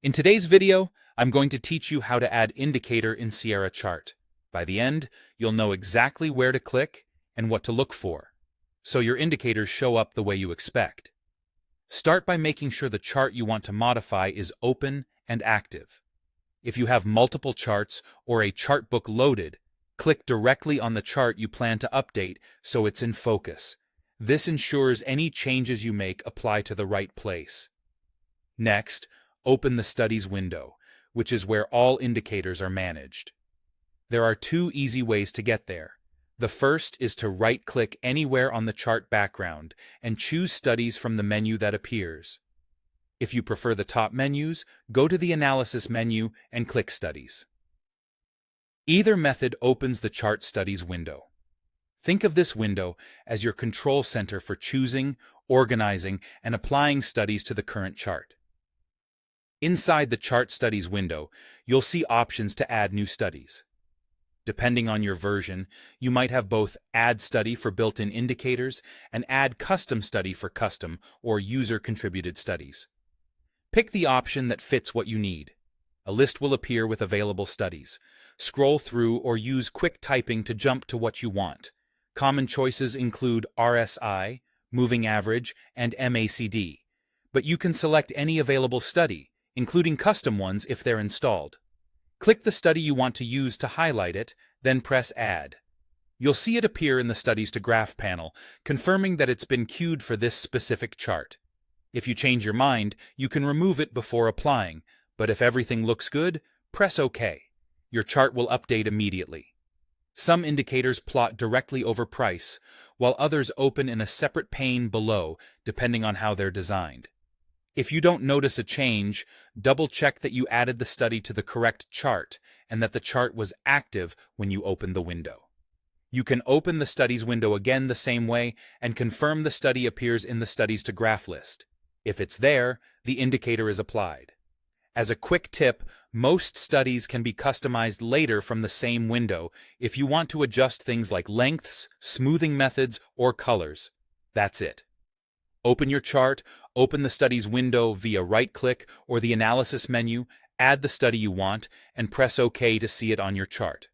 In today's video, I'm going to teach you how to add indicator in Sierra Chart. By the end, you'll know exactly where to click and what to look for, so your indicators show up the way you expect. Start by making sure the chart you want to modify is open and active. If you have multiple charts or a chart book loaded, click directly on the chart you plan to update so it's in focus. This ensures any changes you make apply to the right place. Next, open the Studies window, which is where all indicators are managed. There are two easy ways to get there. The first is to right-click anywhere on the chart background and choose Studies from the menu that appears. If you prefer the top menus, go to the Analysis menu and click Studies. Either method opens the Chart Studies window. Think of this window as your control center for choosing, organizing, and applying studies to the current chart. Inside the Chart Studies window, you'll see options to add new studies. Depending on your version, you might have both Add Study for built-in indicators and Add Custom Study for custom or user-contributed studies. Pick the option that fits what you need. A list will appear with available studies. Scroll through or use quick typing to jump to what you want. Common choices include RSI, Moving Average, and MACD, but you can select any available study, including custom ones if they're installed. Click the study you want to use to highlight it, then press Add. You'll see it appear in the Studies to Graph panel, confirming that it's been queued for this specific chart. If you change your mind, you can remove it before applying, but if everything looks good, press OK. Your chart will update immediately. Some indicators plot directly over price, while others open in a separate pane below, depending on how they're designed. If you don't notice a change, double-check that you added the study to the correct chart and that the chart was active when you opened the window. You can open the Studies window again the same way and confirm the study appears in the Studies to Graph list. If it's there, the indicator is applied. As a quick tip, most studies can be customized later from the same window if you want to adjust things like lengths, smoothing methods, or colors. That's it. Open your chart, open the Studies window via right-click or the Analysis menu, add the study you want, and press OK to see it on your chart.